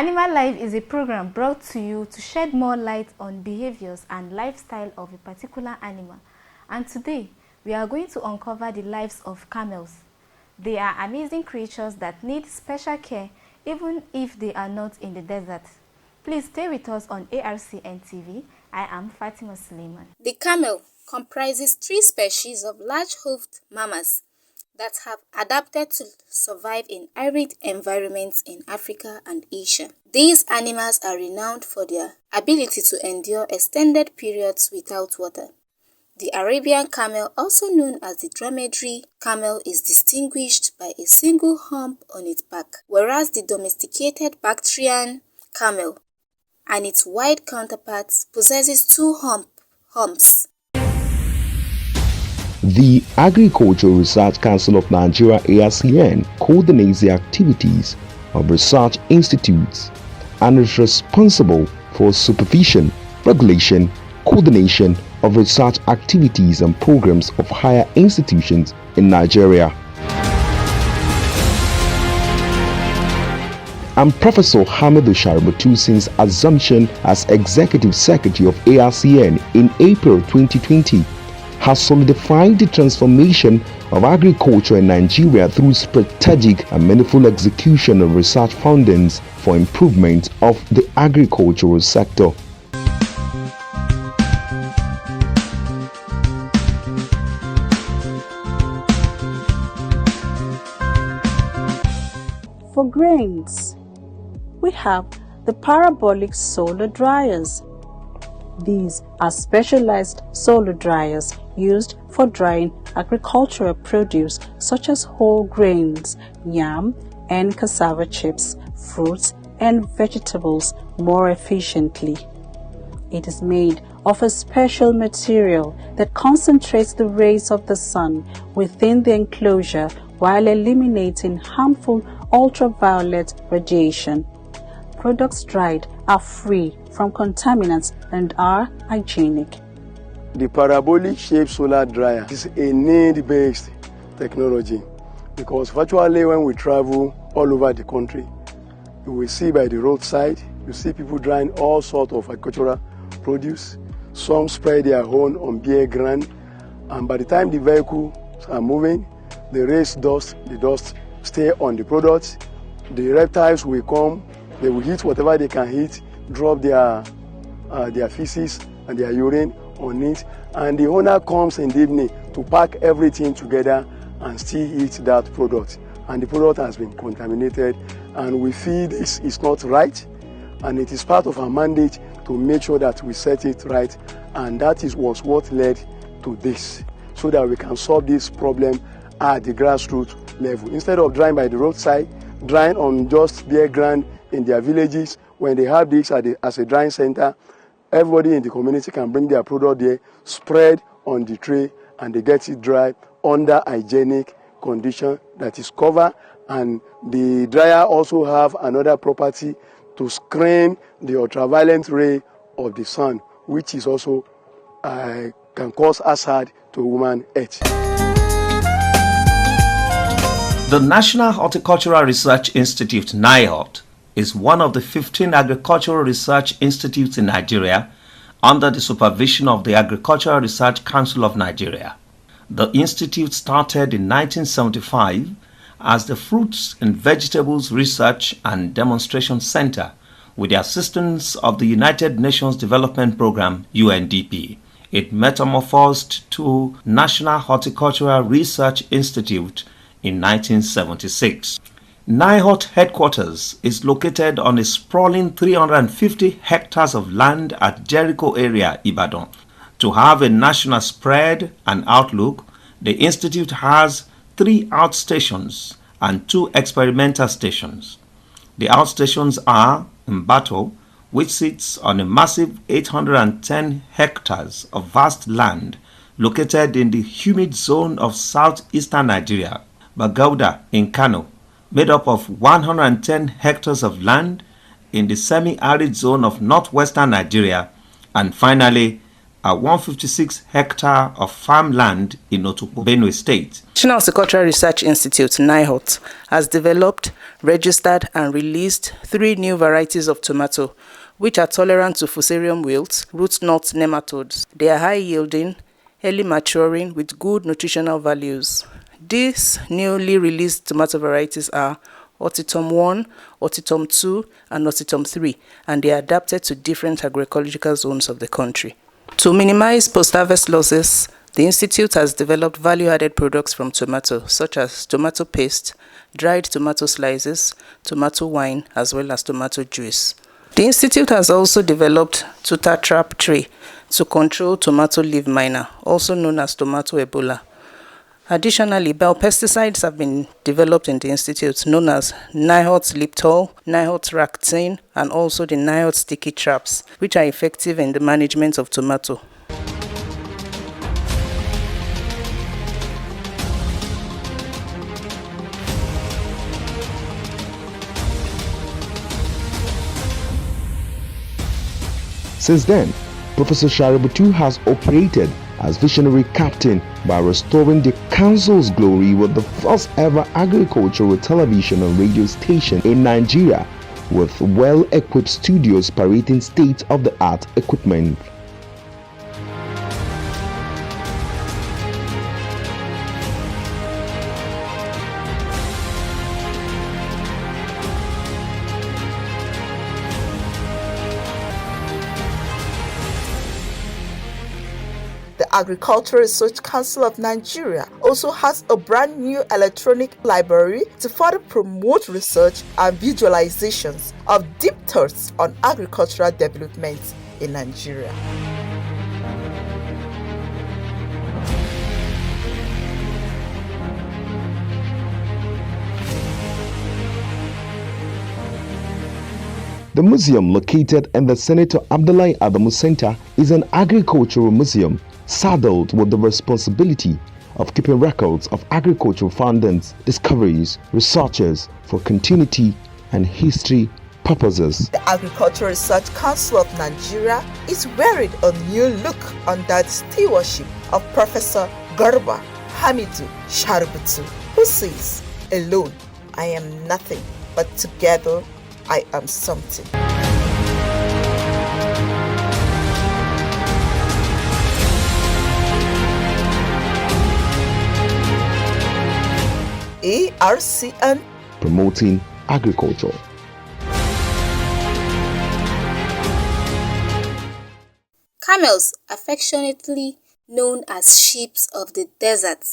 Animal Life is a program brought to you to shed more light on behaviors and lifestyle of a particular animal. And today, we are going to uncover the lives of camels. They are amazing creatures that need special care even if they are not in the desert. Please stay with us on ARCN TV. I am Fatima Suleiman. The camel comprises 3 species of large-hoofed mammals that have adapted to survive in arid environments in Africa and Asia. These animals are renowned for their ability to endure extended periods without water. The Arabian camel, also known as the dromedary camel, is distinguished by a single hump on its back, whereas the domesticated Bactrian camel and its white counterparts possesses 2 humps. The Agricultural Research Council of Nigeria (ARCN) coordinates the activities of research institutes and is responsible for supervision, regulation, coordination of research activities and programs of higher institutions in Nigeria. And Professor Hamidu Shaributu, since assumption as Executive Secretary of ARCN in April 2020, has solidified the transformation of agriculture in Nigeria through strategic and meaningful execution of research findings for improvement of the agricultural sector. For grains, we have the parabolic solar dryers. These are specialized solar dryers used for drying agricultural produce such as whole grains, yam and cassava chips, fruits and vegetables more efficiently. It is made of a special material that concentrates the rays of the sun within the enclosure while eliminating harmful ultraviolet radiation. Products dried are free from contaminants and are hygienic. The parabolic shaped solar dryer is a need-based technology because virtually when we travel all over the country, you will see by the roadside, you see people drying all sorts of agricultural produce. Some spread their own on bare ground, and by the time the vehicles are moving, the dust stay on the products. The reptiles will come, they will eat whatever they can eat, drop their feces and their urine on it, and the owner comes in the evening to pack everything together and still eat that product, and the product has been contaminated, and we feel this is not right, and it is part of our mandate to make sure that we set it right, and that was what led to this, so that we can solve this problem at the grassroots level. Instead of drying by the roadside, drying on just bare ground in their villages, when they have this as a drying center, everybody in the community can bring their product there, spread on the tray, and they get it dry under hygienic condition that is covered. And the dryer also have another property to screen the ultraviolet ray of the sun, which is also can cause hazard to human health. The National Horticultural Research Institute, NIHORT, is one of the 15 agricultural research institutes in Nigeria under the supervision of the Agricultural Research Council of Nigeria. The institute started in 1975 as the Fruits and Vegetables Research and Demonstration Center with the assistance of the United Nations Development Programme (UNDP). It metamorphosed to National Horticultural Research Institute in 1976. NIHORT headquarters is located on a sprawling 350 hectares of land at Jericho area, Ibadan. To have a national spread and outlook, the institute has 3 outstations and 2 experimental stations. The outstations are Mbato, which sits on a massive 810 hectares of vast land located in the humid zone of southeastern Nigeria, Bagauda in Kano, made up of 110 hectares of land in the semi-arid zone of northwestern Nigeria, and finally a 156 hectare of farmland in Otukpo, Benue State. National Horticultural Research Institute (NIHORT) has developed, registered, and released 3 new varieties of tomato, which are tolerant to Fusarium wilt, root knot nematodes. They are high-yielding, early maturing, with good nutritional values. These newly released tomato varieties are Ortitum 1, Ortitum 2, and Ortitum 3, and they are adapted to different agroecological zones of the country. To minimize post-harvest losses, the Institute has developed value-added products from tomato, such as tomato paste, dried tomato slices, tomato wine, as well as tomato juice. The Institute has also developed tuta trap tray to control tomato leaf miner, also known as tomato Ebola. Additionally, biopesticides have been developed in the Institute, known as NIHORT Liptol, NIHORT Ractine, and also the NIHORT Sticky Traps, which are effective in the management of tomato. Since then, Professor Shaributu has operated as visionary captain by restoring the council's glory with the first ever agricultural television and radio station in Nigeria, with well-equipped studios parading state-of-the-art equipment. The Agricultural Research Council of Nigeria also has a brand new electronic library to further promote research and visualizations of deep thoughts on agricultural development in Nigeria. The museum, located in the Senator Abdullahi Adamu Center, is an agricultural museum saddled with the responsibility of keeping records of agricultural findings, discoveries, researches for continuity and history purposes. The Agricultural Research Council of Nigeria is wearing a new look under the stewardship of Professor Garba Hamidu Shaributu, who says, "Alone, I am nothing, but together, I am something." ARCN, promoting agriculture. Camels, affectionately known as sheep of the desert,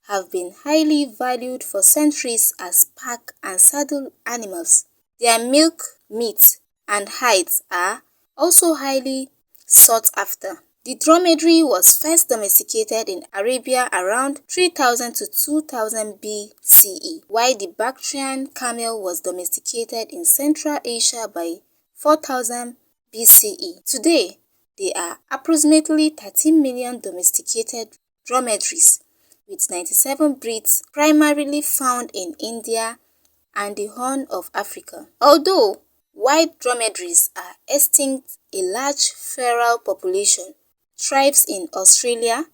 have been highly valued for centuries as pack and saddle animals. Their milk, meat, and hides are also highly sought after. The dromedary was first domesticated in Arabia around 3000 to 2000 BCE, while the Bactrian camel was domesticated in Central Asia by 4000 BCE. Today, there are approximately 13 million domesticated dromedaries, with 97 breeds primarily found in India and the Horn of Africa. Although white dromedaries are extinct, a large feral population thrives in Australia,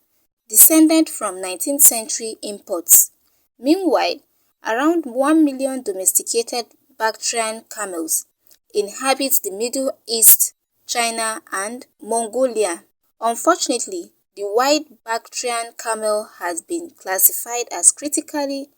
descended from 19th century imports. Meanwhile, around 1 million domesticated Bactrian camels inhabit the Middle East, China, and Mongolia. Unfortunately, the white Bactrian camel has been classified as critically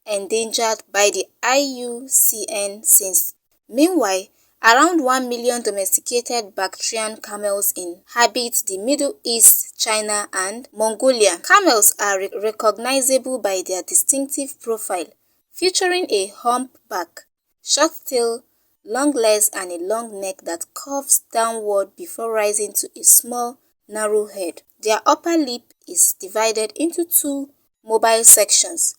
endangered by the IUCN since. Meanwhile, around 1 million domesticated Bactrian camels inhabit the Middle East, China, and Mongolia. Camels are recognizable by their distinctive profile, featuring a humpback, short tail, long legs, and a long neck that curves downward before rising to a small, narrow head. Their upper lip is divided into 2 mobile sections.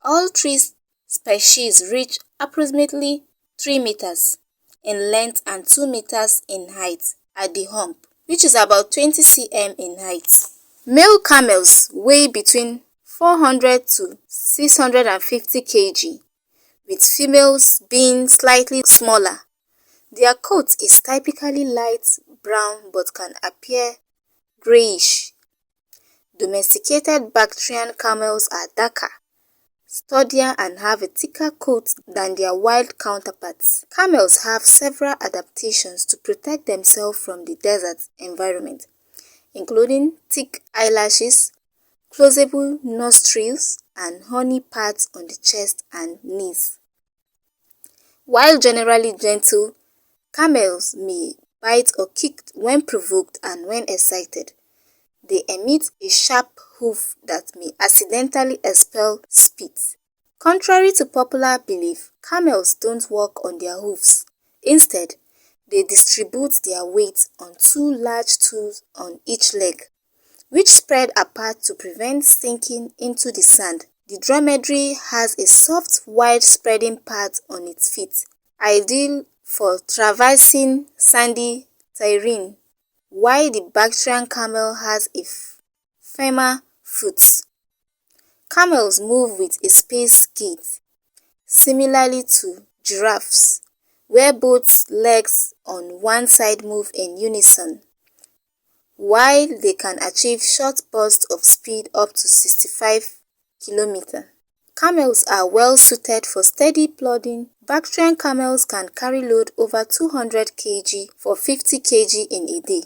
All 3 species reach approximately 3 meters in length and 2 meters in height at the hump, which is about 20 cm in height. Male camels weigh between 400 to 650 kg, with females being slightly smaller. Their coat is typically light brown but can appear grayish. Domesticated Bactrian camels are darker, sturdier and have a thicker coat than their wild counterparts. Camels have several adaptations to protect themselves from the desert environment, including thick eyelashes, closable nostrils, and horny pads on the chest and knees. While generally gentle, camels may bite or kick when provoked and when excited. They emit a sharp hoof that may accidentally expel spit. Contrary to popular belief, camels don't walk on their hoofs. Instead, they distribute their weight on two large tools on each leg, which spread apart to prevent sinking into the sand. The dromedary has a soft, wide-spreading pad on its feet, ideal for traversing sandy terrain, while the Bactrian camel has a firmer foot. Camels move with a spaced gait, similarly to giraffes, where both legs on one side move in unison. While they can achieve short bursts of speed up to 65 km. Camels are well suited for steady plodding. Bactrian camels can carry load over 200 kg for 50 kg in a day,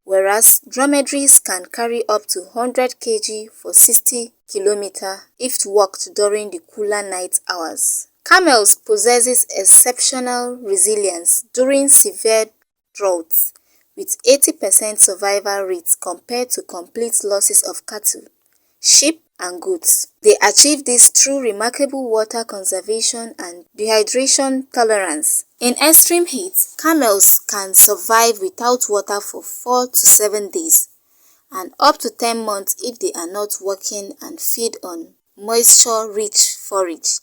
whereas dromedaries can carry up to 100 kg for 60 km if walked during the cooler night hours. Camels possesses exceptional resilience during severe droughts, with 80% survival rates compared to complete losses of cattle, sheep, and goats. They achieve this through remarkable water conservation and dehydration tolerance. In extreme heat, camels can survive without water for 4 to 7 days and up to 10 months if they are not working and feed on moisture-rich forage.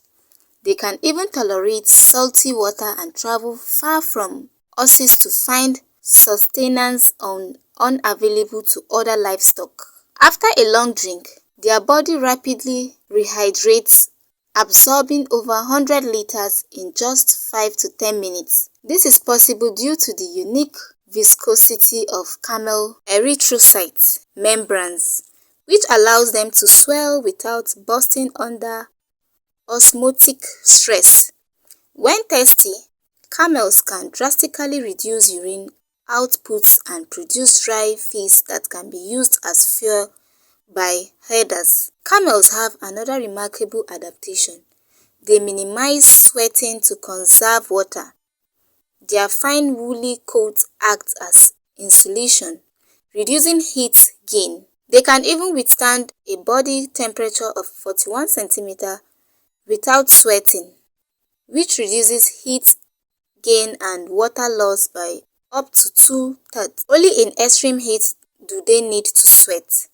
They can even tolerate salty water and travel far from horses to find sustenance unavailable to other livestock. After a long drink, their body rapidly rehydrates, absorbing over 100 liters in just 5 to 10 minutes. This is possible due to the unique viscosity of camel erythrocyte membranes, which allows them to swell without bursting under osmotic stress. When thirsty, camels can drastically reduce urine outputs and produce dry feces that can be used as fuel by herders. Camels have another remarkable adaptation. They minimize sweating to conserve water. Their fine woolly coat acts as insulation, reducing heat gain. They can even withstand a body temperature of 41 cm without sweating, which reduces heat gain and water loss by up to 2/3. Only in extreme heat do they need to sweat.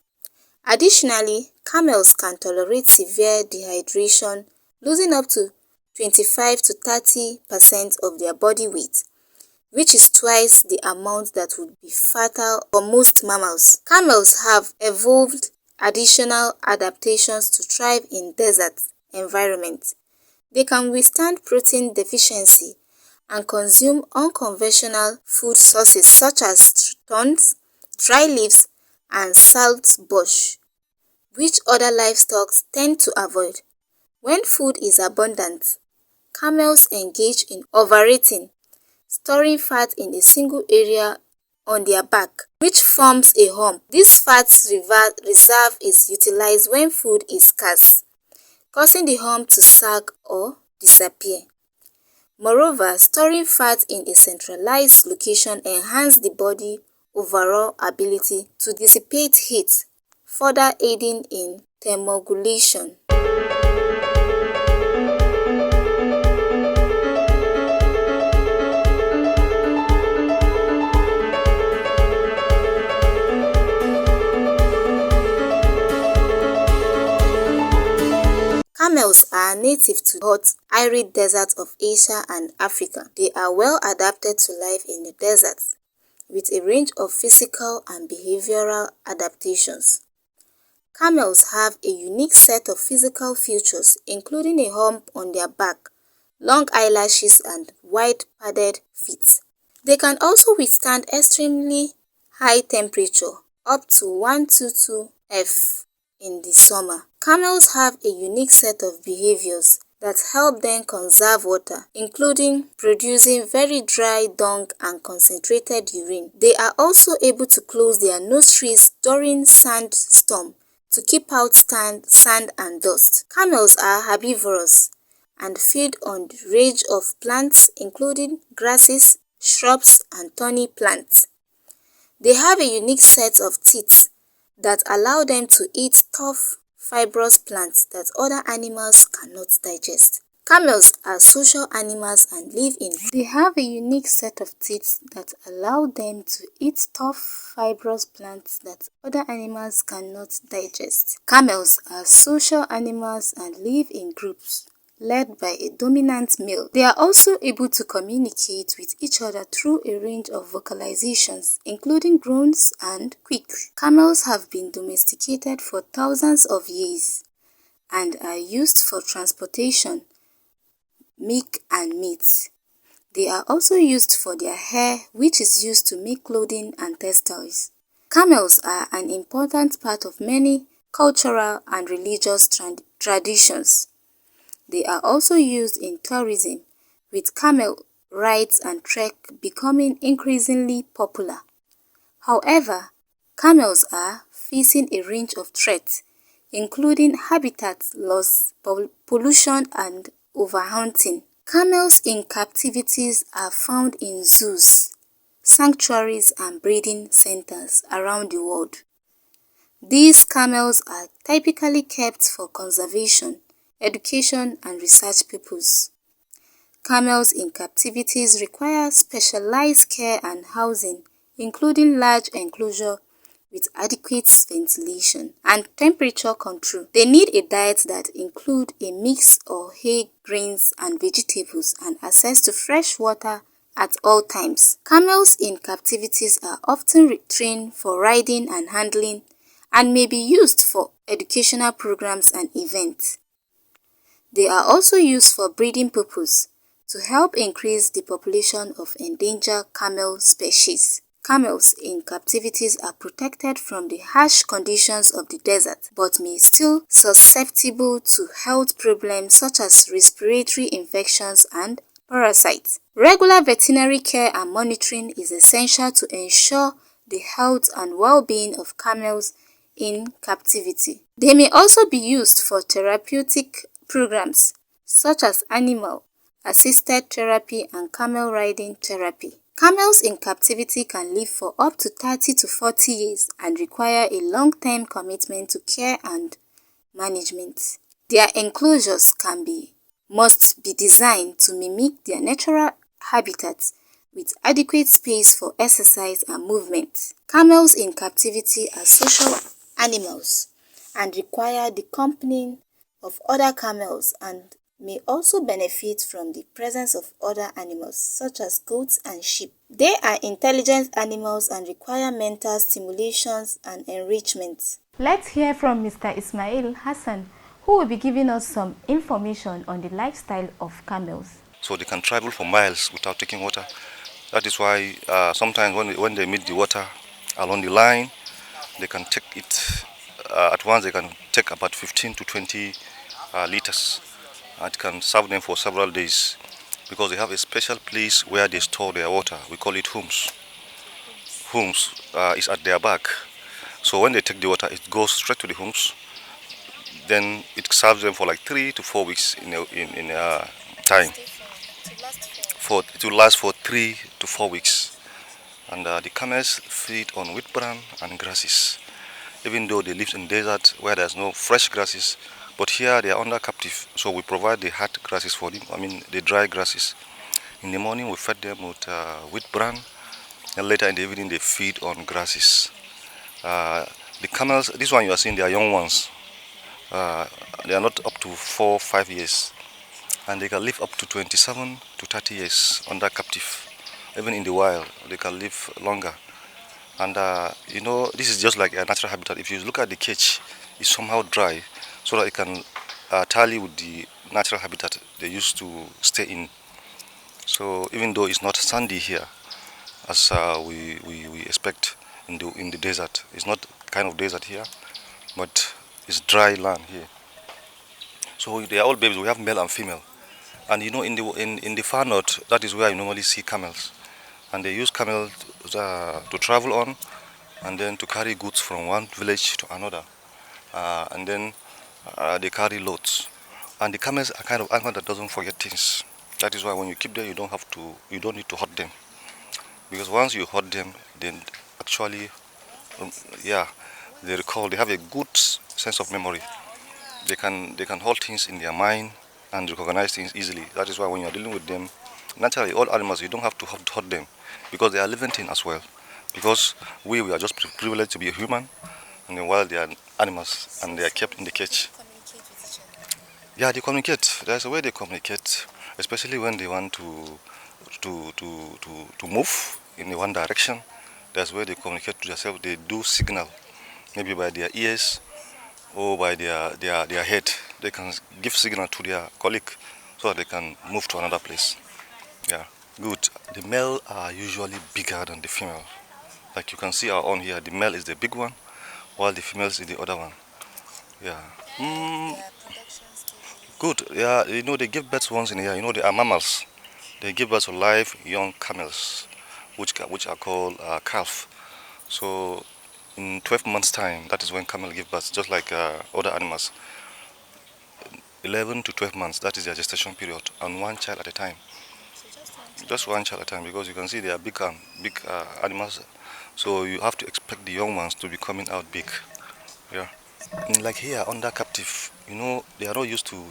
Additionally, camels can tolerate severe dehydration, losing up to 25 to 30% of their body weight, which is twice the amount that would be fatal for most mammals. Camels have evolved additional adaptations to thrive in desert environments. They can withstand protein deficiency and consume unconventional food sources such as thorns, dry leaves, and salt bush, which other livestock tend to avoid. When food is abundant, camels engage in overeating, storing fat in a single area on their back, which forms a hump. This fat reserve is utilized when food is scarce, causing the hump to sag or disappear. Moreover, storing fat in a centralized location enhances the body's overall ability to dissipate heat, further aiding in thermoregulation. Camels are native to hot, arid deserts of Asia and Africa. They are well adapted to life in the deserts, with a range of physical and behavioral adaptations. Camels have a unique set of physical features, including a hump on their back, long eyelashes, and wide padded feet. They can also withstand extremely high temperature, up to 122F in the summer. Camels have a unique set of behaviors that help them conserve water, including producing very dry dung and concentrated urine. They are also able to close their nostrils during sandstorm to keep out sand and dust. Camels are herbivorous and feed on the range of plants including grasses, shrubs, and thorny plants. They have a unique set of teeth that allow them to eat tough, fibrous plants that other animals cannot digest. Camels are social animals and live in groups. They have a unique set of teeth that allow them to eat tough, fibrous plants that other animals cannot digest. Camels are social animals and live in groups led by a dominant male. They are also able to communicate with each other through a range of vocalizations, including groans and squeaks. Camels have been domesticated for thousands of years and are used for transportation, milk, and meat. They are also used for their hair, which is used to make clothing and textiles. Camels are an important part of many cultural and religious traditions. They are also used in tourism, with camel rides and trek becoming increasingly popular. However, camels are facing a range of threats, including habitat loss, pollution, and overhunting. Camels in captivities are found in zoos, sanctuaries, and breeding centers around the world. These camels are typically kept for conservation, education, and research purposes. Camels in captivities require specialized care and housing, including large enclosure with adequate ventilation and temperature control. They need a diet that includes a mix of hay, grains, and vegetables, and access to fresh water at all times. Camels in captivities are often trained for riding and handling and may be used for educational programs and events. They are also used for breeding purposes to help increase the population of endangered camel species. Camels in captivities are protected from the harsh conditions of the desert, but may still susceptible to health problems such as respiratory infections and parasites. Regular veterinary care and monitoring is essential to ensure the health and well-being of camels in captivity. They may also be used for therapeutic programs such as animal-assisted therapy and camel riding therapy. Camels in captivity can live for up to 30 to 40 years and require a long-term commitment to care and management. Their enclosures must be designed to mimic their natural habitats with adequate space for exercise and movement. Camels in captivity are social animals and require the company of other camels and may also benefit from the presence of other animals such as goats and sheep. They are intelligent animals and require mental stimulations and enrichment. Let's hear from Mr. Ismail Hassan, who will be giving us some information on the lifestyle of camels. So they can travel for miles without taking water. That is why sometimes when they meet the water along the line, they can take it at once. They can take about 15 to 20 liters. It can serve them for several days because they have a special place where they store their water. We call it homes. Homes is at their back. So when they take the water, it goes straight to the homes. Then it serves them for like 3 to 4 weeks in time. It will last for 3 to 4 weeks. And the camels feed on wheat bran and grasses. Even though they live in desert where there's no fresh grasses, but here they are under captive, so we provide the hard grasses for them, the dry grasses. In the morning we fed them with wheat bran, and later in the evening they feed on grasses. The camels, this one you are seeing, they are young ones. They are not up to 4 or 5 years, and they can live up to 27 to 30 years under captive. Even in the wild, they can live longer. And this is just like a natural habitat. If you look at the cage, it's somehow dry, so that it can tally with the natural habitat they used to stay in. So even though it's not sandy here, as we expect, in the desert. It's not kind of desert here, but it's dry land here. So they are all babies. We have male and female. And you know, in the far north, that is where you normally see camels, and they use camels to travel on, and then to carry goods from one village to another, and then they carry loads. And the camels are kind of animal that doesn't forget things. That is why when you keep them, you don't need to hurt them, because once you hurt them, then actually, yeah, they recall. They have a good sense of memory. They can hold things in their mind and recognize things easily. That is why when you are dealing with them, naturally, all animals, you don't have to hurt them, because they are living things as well. Because we are just privileged to be a human, and then while they are animals and they are kept in the cage. Yeah, they communicate. There's a way they communicate, especially when they want to move in one direction. There's a way they communicate to themselves. They do signal, maybe by their ears or by their head. They can give signal to their colleague so that they can move to another place. Yeah, good. The male are usually bigger than the female. Like you can see our own here, the male is the big one, while the female is the other one. Yeah. Good. Yeah, you know, they give birth once in a year. You know, they are mammals. They give birth to live young camels, which are called calf. So in 12 months' time, that is when camel give birth, just like other animals. 11 to 12 months, that is their gestation period, and one child at a time. Just one child at a time, because you can see they are big animals. So you have to expect the young ones to be coming out big. Yeah. Like here, under captive, you know, they are not used to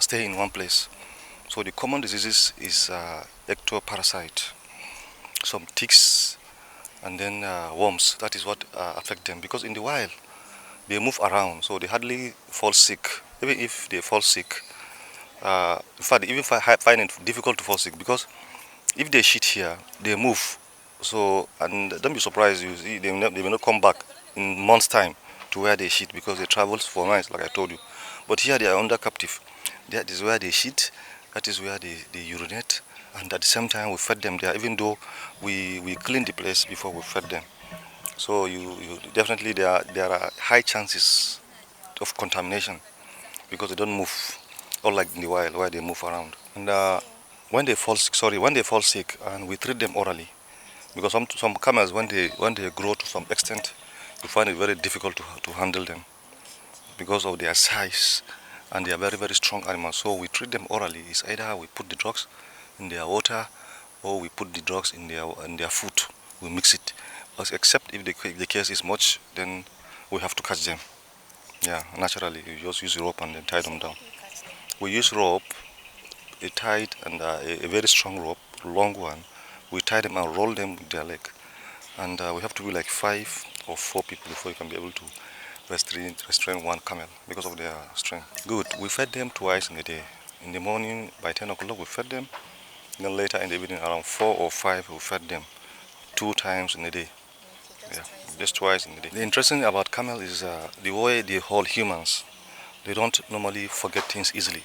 stay in one place. So the common diseases is ectoparasite, some ticks, and then worms. That is what affect them, because in the wild they move around, so they hardly fall sick. Even if they fall sick, in fact, even find it difficult to fall sick, because if they shit here, they move. So, and don't be surprised, you see they may not come back in months' time to where they shit, because they travel for miles, like I told you. But here they are under captive. That is where they shit. That is where they urinate. And at the same time, we fed them there, even though we clean the place before we fed them. So you definitely there are high chances of contamination, because they don't move, unlike in the wild where they move around. And when they fall sick, and we treat them orally, because some camels, when they grow to some extent, you find it very difficult to handle them because of their size, and they are very, very strong animals. So we treat them orally. It's either we put the drugs in their water, or we put the drugs in their food. We mix it. Except if the case is much, then we have to catch them. Yeah, naturally, you just use rope and then tie them down. We use rope, a tight and a very strong rope, long one. We tie them and roll them with their leg. And we have to be like 5 or 4 people before you can be able to restrain one camel, because of their strength. Good. We fed them twice in a day. In the morning by 10 o'clock we fed them. Then later in the evening around 4 or 5 we fed them 2 times in a day. Yeah, just twice in a day. The interesting about camel is the way they hold humans. They don't normally forget things easily.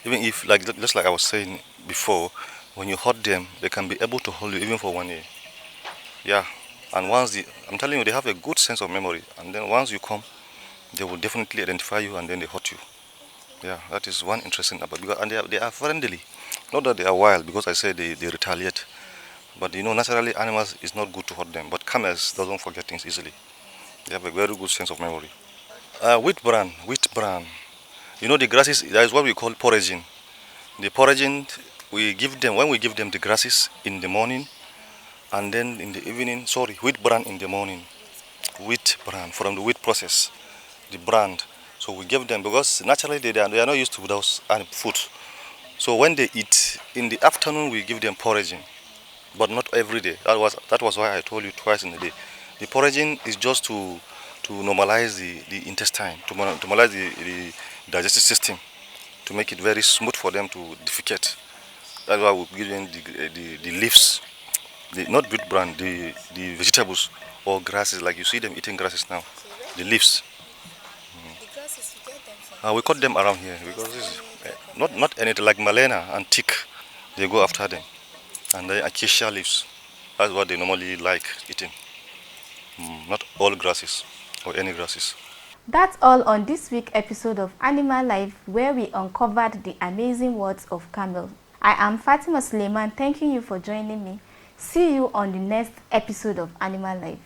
Even if, just like I was saying before, when you hurt them, they can be able to hold you even for 1 year. Yeah, and I'm telling you, they have a good sense of memory. And then once you come, they will definitely identify you, and then they hurt you. Yeah, that is one interesting about, and they are friendly. Not that they are wild, because I say they retaliate. But you know, naturally animals is not good to hurt them. But camels doesn't forget things easily. They have a very good sense of memory. Wheat bran. You know, the grasses, that is what we call foraging. The foraging, when we give them the grasses in the morning, and then in the evening, wheat bran in the morning. Wheat bran from the wheat process, the brand. So we give them, because naturally they are not used to those food. So when they eat, in the afternoon we give them foraging, but not every day. That was why I told you twice in a day. The foraging is just to normalize the intestine, to normalize the digestive system, to make it very smooth for them to defecate. That's why we give them the leaves, not wheat bran, the vegetables or grasses, like you see them eating grasses now, the leaves. The grasses, you get them from? We cut them around here, because this is not anything like malena and tick. They go after them, and the acacia leaves. That's what they normally like eating. not all grasses or any grasses. That's all on this week's episode of Animal Life, where we uncovered the amazing words of camel. I am Fatima Suleiman, thanking you for joining me. See you on the next episode of Animal Life.